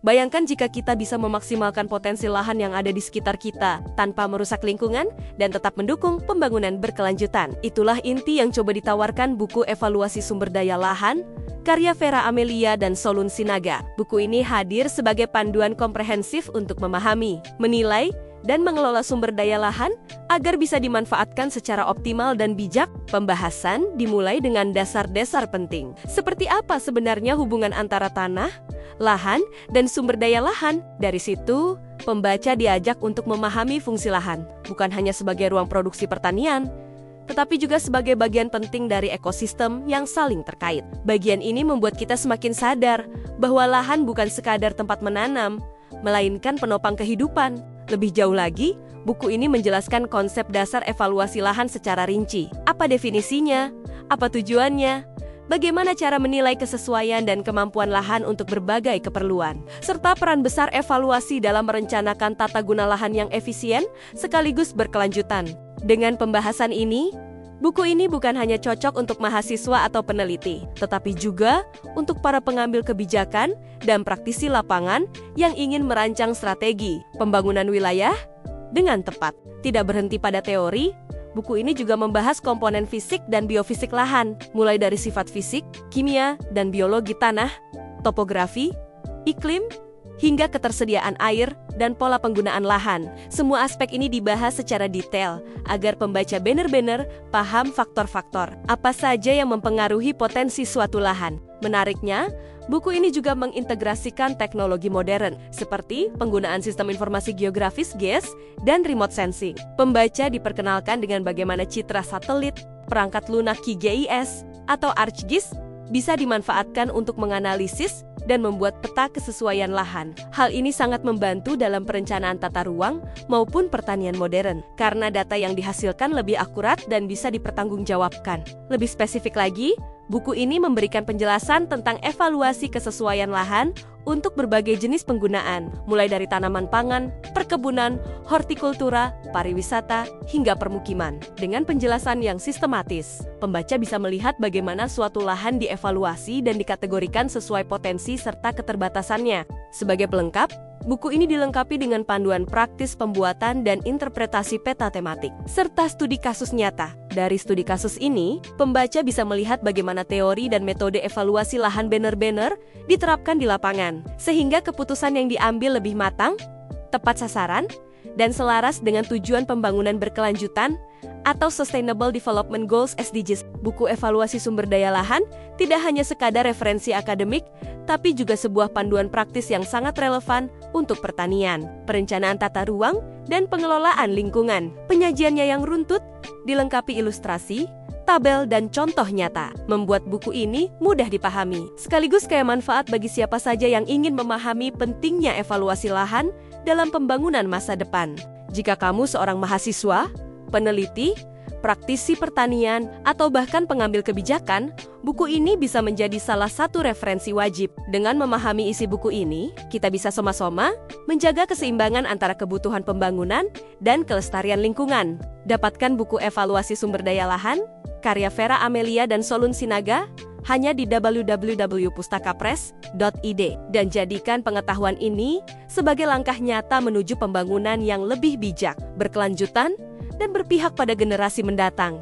Bayangkan jika kita bisa memaksimalkan potensi lahan yang ada di sekitar kita, tanpa merusak lingkungan, dan tetap mendukung pembangunan berkelanjutan. Itulah inti yang coba ditawarkan buku Evaluasi Sumber Daya Lahan, karya Vera Amelia dan Solun Sinaga. Buku ini hadir sebagai panduan komprehensif untuk memahami, menilai, dan mengelola sumber daya lahan agar bisa dimanfaatkan secara optimal dan bijak. Pembahasan dimulai dengan dasar-dasar penting. Seperti apa sebenarnya hubungan antara tanah, lahan, dan sumber daya lahan? Dari situ, pembaca diajak untuk memahami fungsi lahan, bukan hanya sebagai ruang produksi pertanian, tetapi juga sebagai bagian penting dari ekosistem yang saling terkait. Bagian ini membuat kita semakin sadar bahwa lahan bukan sekadar tempat menanam, melainkan penopang kehidupan. Lebih jauh lagi, buku ini menjelaskan konsep dasar evaluasi lahan secara rinci. Apa definisinya? Apa tujuannya? Bagaimana cara menilai kesesuaian dan kemampuan lahan untuk berbagai keperluan? Serta peran besar evaluasi dalam merencanakan tata guna lahan yang efisien sekaligus berkelanjutan. Dengan pembahasan ini, buku ini bukan hanya cocok untuk mahasiswa atau peneliti, tetapi juga untuk para pengambil kebijakan dan praktisi lapangan yang ingin merancang strategi pembangunan wilayah dengan tepat. Tidak berhenti pada teori, buku ini juga membahas komponen fisik dan biofisik lahan, mulai dari sifat fisik, kimia, dan biologi tanah, topografi, iklim, hingga ketersediaan air dan pola penggunaan lahan. Semua aspek ini dibahas secara detail agar pembaca benar-benar paham faktor-faktor apa saja yang mempengaruhi potensi suatu lahan. Menariknya, buku ini juga mengintegrasikan teknologi modern seperti penggunaan sistem informasi geografis GIS dan remote sensing. Pembaca diperkenalkan dengan bagaimana citra satelit, perangkat lunak QGIS, atau ArcGIS bisa dimanfaatkan untuk menganalisis dan membuat peta kesesuaian lahan. Hal ini sangat membantu dalam perencanaan tata ruang maupun pertanian modern, karena data yang dihasilkan lebih akurat dan bisa dipertanggungjawabkan. Lebih spesifik lagi, buku ini memberikan penjelasan tentang evaluasi kesesuaian lahan untuk berbagai jenis penggunaan, mulai dari tanaman pangan, perkebunan, hortikultura, pariwisata, hingga permukiman. Dengan penjelasan yang sistematis, pembaca bisa melihat bagaimana suatu lahan dievaluasi dan dikategorikan sesuai potensi serta keterbatasannya. Sebagai pelengkap, buku ini dilengkapi dengan panduan praktis pembuatan dan interpretasi peta tematik, serta studi kasus nyata. Dari studi kasus ini, pembaca bisa melihat bagaimana teori dan metode evaluasi lahan benar-benar diterapkan di lapangan, sehingga keputusan yang diambil lebih matang, tepat sasaran, dan selaras dengan tujuan pembangunan berkelanjutan atau Sustainable Development Goals (SDGs). Buku evaluasi sumber daya lahan tidak hanya sekadar referensi akademik, tapi juga sebuah panduan praktis yang sangat relevan untuk pertanian, perencanaan tata ruang, dan pengelolaan lingkungan. Penyajiannya yang runtut, dilengkapi ilustrasi, tabel, dan contoh nyata, membuat buku ini mudah dipahami, sekaligus kaya manfaat bagi siapa saja yang ingin memahami pentingnya evaluasi lahan dalam pembangunan masa depan. Jika kamu seorang mahasiswa, peneliti, praktisi pertanian, atau bahkan pengambil kebijakan, buku ini bisa menjadi salah satu referensi wajib. Dengan memahami isi buku ini, kita bisa sama-sama menjaga keseimbangan antara kebutuhan pembangunan dan kelestarian lingkungan. Dapatkan buku Evaluasi Sumber Daya Lahan, karya Vera Amelia dan Solun Sinaga, hanya di www.pustakapress.id, dan jadikan pengetahuan ini sebagai langkah nyata menuju pembangunan yang lebih bijak, berkelanjutan, dan berpihak pada generasi mendatang.